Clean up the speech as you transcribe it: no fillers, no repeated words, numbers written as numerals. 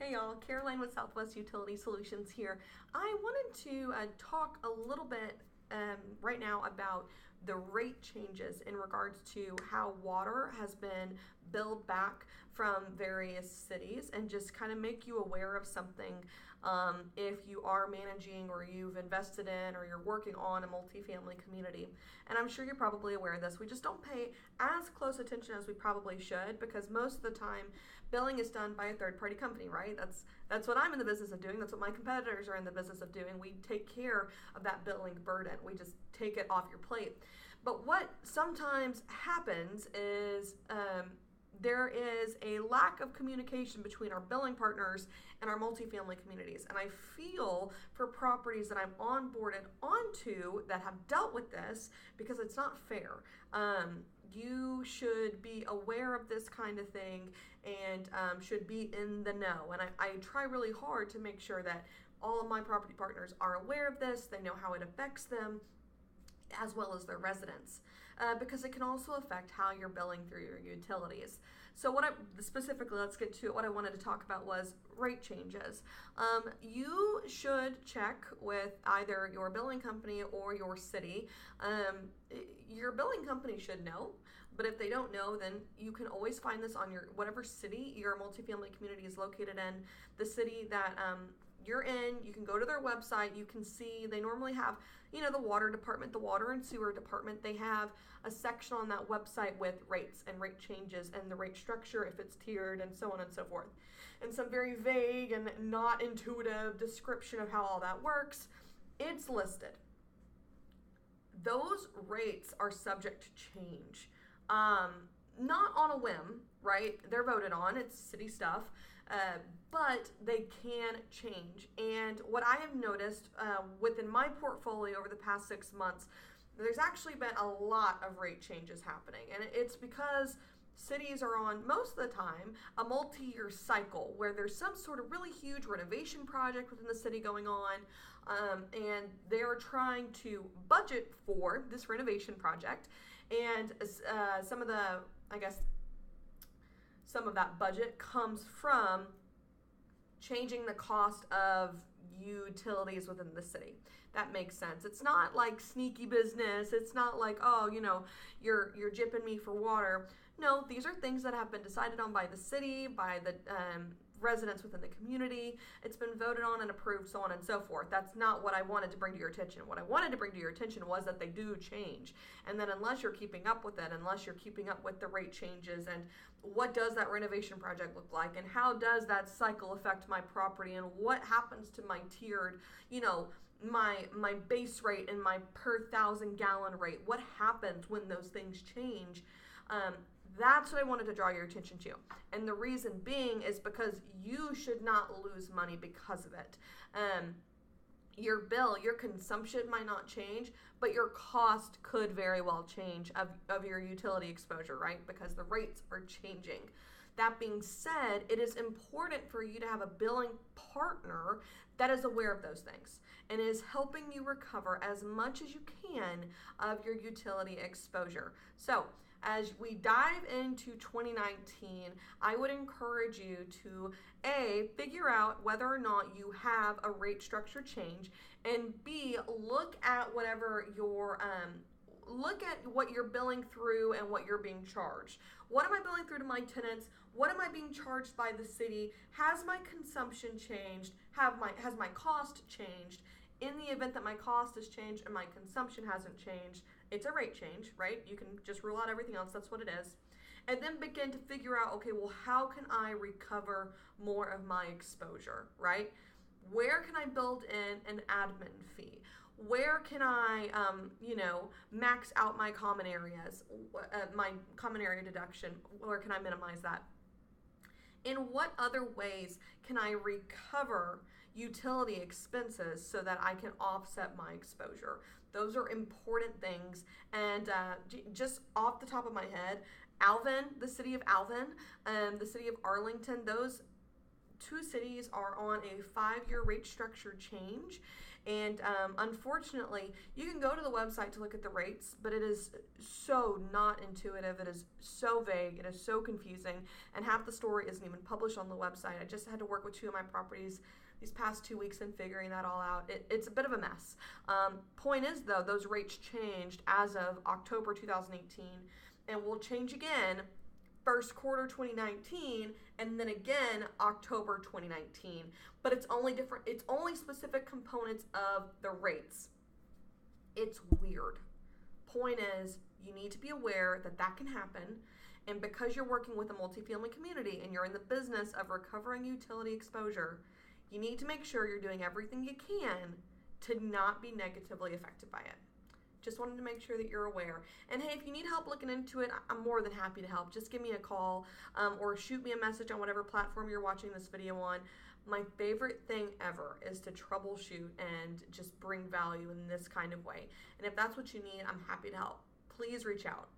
Hey y'all, Caroline with Southwest Utility Solutions here. I wanted to talk a little bit right now about the rate changes in regards to how water has been billed back from various cities and just kind of make you aware of something if you are managing or you've invested in or you're working on a multifamily community. And I'm sure you're probably aware of this. We just don't pay as close attention as we probably should because most of the time billing is done by a third-party company, right? That's what I'm in the business of doing. That's what my competitors are in the business of doing. We take care of that billing burden. We just take it off your plate. But what sometimes happens is there is a lack of communication between our billing partners and our multifamily communities. And I feel for properties that I'm onboarded onto that have dealt with this because it's not fair. You should be aware of this kind of thing and should be in the know. And I try really hard to make sure that all of my property partners are aware of this. They know how it affects them as well as their residents, because it can also affect how you're billing through your utilities. So specifically, let's get to it. What I wanted to talk about was rate changes. You should check with either your billing company or your city. Your billing company should know, but if they don't know, then you can always find this on your whatever city your multifamily community is located in, the city that you're in. You can go to their website. You can see they normally have, the water department, the water and sewer department. They have a section on that website with rates and rate changes and the rate structure, if it's tiered and so on and so forth. And some very vague and not intuitive description of how all that works. It's listed. Those rates are subject to change. Not on a whim, right? They're voted on. It's city stuff. But they can change. And what I have noticed within my portfolio over the past 6 months, there's actually been a lot of rate changes happening. And it's because cities are on, most of the time, a multi-year cycle where there's some sort of really huge renovation project within the city going on. And they're trying to budget for this renovation project. And some of that budget comes from changing the cost of utilities within the city. That makes sense. It's not like sneaky business. It's not like, you're gypping me for water. No, these are things that have been decided on by the city, by the residents within the community. It's been voted on and approved, so on and so forth. That's not what I wanted to bring to your attention. What I wanted to bring to your attention was that they do change. And then unless you're keeping up with it, unless you're keeping up with the rate changes and what does that renovation project look like and how does that cycle affect my property and what happens to my tiered, my base rate and my per 1,000 gallon rate, what happens when those things change? That's what I wanted to draw your attention to. And the reason being is because you should not lose money because of it. Your bill, your consumption might not change, but your cost could very well change of your utility exposure, right? Because the rates are changing. That being said, it is important for you to have a billing partner that is aware of those things and is helping you recover as much as you can of your utility exposure. So, as we dive into 2019, I would encourage you to A, figure out whether or not you have a rate structure change, and B, look at what you're billing through and what you're being charged. What am I billing through to my tenants? What am I being charged by the city? Has my consumption changed? Has my cost changed? In the event that my cost has changed and my consumption hasn't changed, it's a rate change, right? You can just rule out everything else. That's what it is. And then begin to figure out, okay, well, how can I recover more of my exposure, right? Where can I build in an admin fee? Where can I, max out my common areas, my common area deduction? Where can I minimize that? In what other ways can I recover utility expenses so that I can offset my exposure? Those are important things. And just off the top of my head, Alvin, the city of Alvin, the city of Arlington, those two cities are on a 5-year rate structure change. And unfortunately, you can go to the website to look at the rates, but it is so not intuitive. It is so vague. It is so confusing. And half the story isn't even published on the website. I just had to work with 2 of my properties these past 2 weeks in figuring that all out. It's a bit of a mess. Point is, though, those rates changed as of October 2018 and will change again first quarter 2019 and then again October 2019. But it's only specific components of the rates. It's weird. Point is, you need to be aware that that can happen. And because you're working with a multifamily community and you're in the business of recovering utility exposure, you need to make sure you're doing everything you can to not be negatively affected by it. Just wanted to make sure that you're aware. And hey, if you need help looking into it, I'm more than happy to help. Just give me a call or shoot me a message on whatever platform you're watching this video on. My favorite thing ever is to troubleshoot and just bring value in this kind of way. And if that's what you need, I'm happy to help. Please reach out.